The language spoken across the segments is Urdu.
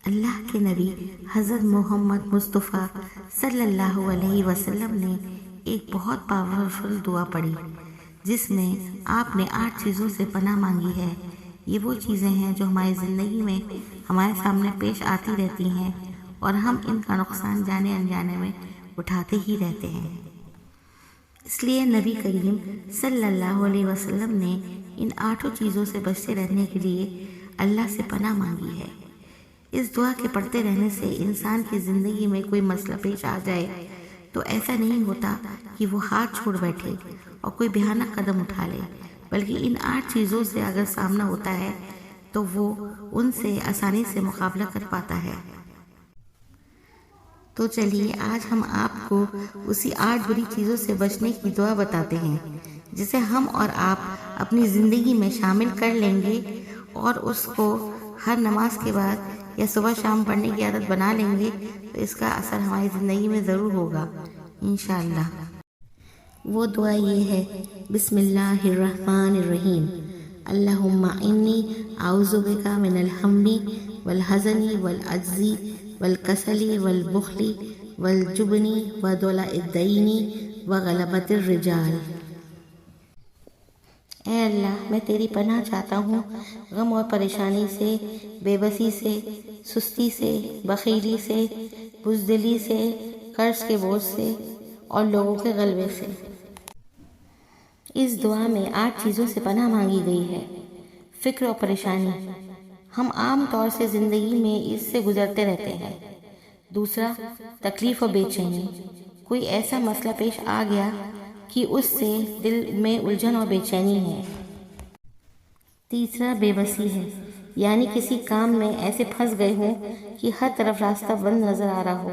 اللہ کے نبی حضرت محمد مصطفیٰ صلی اللہ علیہ وسلم نے ایک بہت پاورفل دعا پڑھی جس میں آپ نے 8 چیزوں سے پناہ مانگی ہے۔ یہ وہ چیزیں ہیں جو ہماری زندگی میں ہمارے سامنے پیش آتی رہتی ہیں اور ہم ان کا نقصان جانے انجانے میں اٹھاتے ہی رہتے ہیں۔ اس لیے نبی کریم صلی اللہ علیہ وسلم نے ان 8 چیزوں سے بچتے رہنے کے لیے اللہ سے پناہ مانگی ہے۔ اس دعا کے پڑھتے رہنے سے انسان کی زندگی میں کوئی مسئلہ پیش آ جائے تو ایسا نہیں ہوتا کہ وہ ہاتھ چھوڑ بیٹھے اور کوئی بھیانک قدم اٹھا لے، بلکہ ان 8 چیزوں سے اگر سامنا ہوتا ہے تو وہ ان سے آسانی سے مقابلہ کر پاتا ہے۔ تو چلیے آج ہم آپ کو اسی 8 بری چیزوں سے بچنے کی دعا بتاتے ہیں جسے ہم اور آپ اپنی زندگی میں شامل کر لیں گے اور اس کو ہر نماز کے بعد یا صبح شام پڑھنے کی عادت بنا لیں گے تو اس کا اثر ہماری زندگی میں ضرور ہوگا انشاءاللہ۔ وہ دعا یہ ہے، بسم اللہ الرحمن الرحیم، اللہم انی اعوذ بک من الہم والحزن والعجز والکسل والبخل والجبن ودلع الدین وغلبۃ الرجال۔ اے اللہ، میں تیری پناہ چاہتا ہوں غم اور پریشانی سے، بے بسی سے، سستی سے، بخیلی سے، بزدلی سے، قرض کے بوجھ سے اور لوگوں کے غلبے سے۔ اس دعا میں 8 چیزوں سے پناہ مانگی گئی ہے۔ فکر اور پریشانی، ہم عام طور سے زندگی میں اس سے گزرتے رہتے ہیں۔ دوسرا، تکلیف اور بے چینی، کوئی ایسا مسئلہ پیش آ گیا کہ اس سے دل میں الجھن اور بے چینی ہے۔ تیسرا، بے بسی ہے، یعنی کسی کام میں ایسے پھنس گئے ہوں کہ ہر طرف راستہ بند نظر آ رہا ہو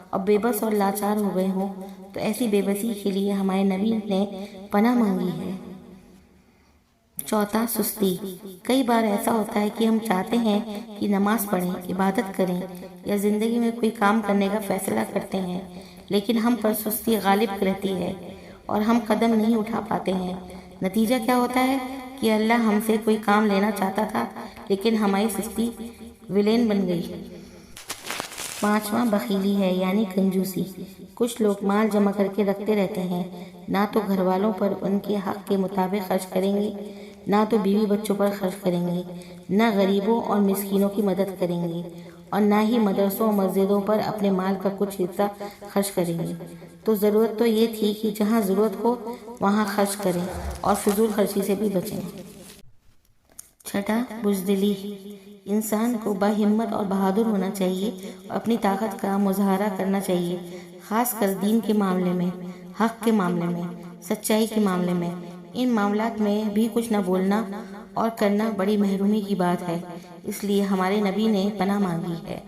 اور بے بس اور لاچار ہو گئے ہوں، تو ایسی بے بسی کے لیے ہمارے نبی نے پناہ مانگی ہے۔ چوتھا، سستی، کئی بار ایسا ہوتا ہے کہ ہم چاہتے ہیں کہ نماز پڑھیں، عبادت کریں یا زندگی میں کوئی کام کرنے کا فیصلہ کرتے ہیں، لیکن ہم پر سستی غالب رہتی ہے اور ہم قدم نہیں اٹھا پاتے ہیں۔ نتیجہ کیا ہوتا ہے کہ اللہ ہم سے کوئی کام لینا چاہتا تھا لیکن ہماری سستی ویلن بن گئی۔ پانچواں، بخیلی ہے، یعنی کنجوسی، کچھ لوگ مال جمع کر کے رکھتے رہتے ہیں، نہ تو گھر والوں پر ان کے حق کے مطابق خرچ کریں گے، نہ تو بیوی بچوں پر خرچ کریں گے، نہ غریبوں اور مسکینوں کی مدد کریں گے اور نہ ہی مدرسوں اور مسجدوں پر اپنے مال کا کچھ حصہ خرچ کریں گے۔ تو ضرورت تو یہ تھی کہ جہاں ضرورت ہو وہاں خرچ کریں اور فضول خرچی سے بھی بچیں۔ چھٹا، بزدلی، انسان کو باہمت اور بہادر ہونا چاہیے اور اپنی طاقت کا مظاہرہ کرنا چاہیے، خاص کر دین کے معاملے میں، حق کے معاملے میں، سچائی کے معاملے میں۔ ان معاملات میں بھی کچھ نہ بولنا اور کرنا بڑی محرومی کی بات ہے، اس لیے ہمارے نبی نے پناہ مانگی ہے۔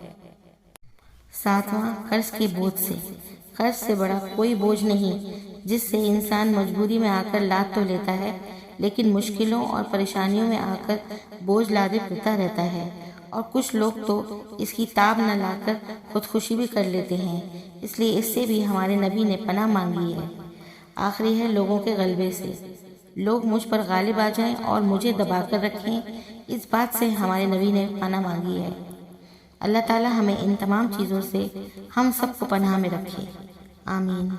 ساتواں، قرض کے بوجھ سے، قرض سے بڑا کوئی بوجھ نہیں جس سے انسان مجبوری میں آ کر لاد تو لیتا ہے لیکن مشکلوں اور پریشانیوں میں آ کر بوجھ لادے پھرتا رہتا ہے، اور کچھ لوگ تو اس کی تاب نہ لا کر خودکشی بھی کر لیتے ہیں، اس لیے اس سے بھی ہمارے نبی نے پناہ مانگی ہے۔ آخری ہے، لوگوں کے غلبے سے، لوگ مجھ پر غالب آ جائیں اور مجھے دبا کر رکھیں، اس بات سے ہمارے نبی نے پناہ مانگی ہے۔ اللہ تعالی ہمیں ان تمام چیزوں سے ہم سب کو پناہ میں رکھے، آمین۔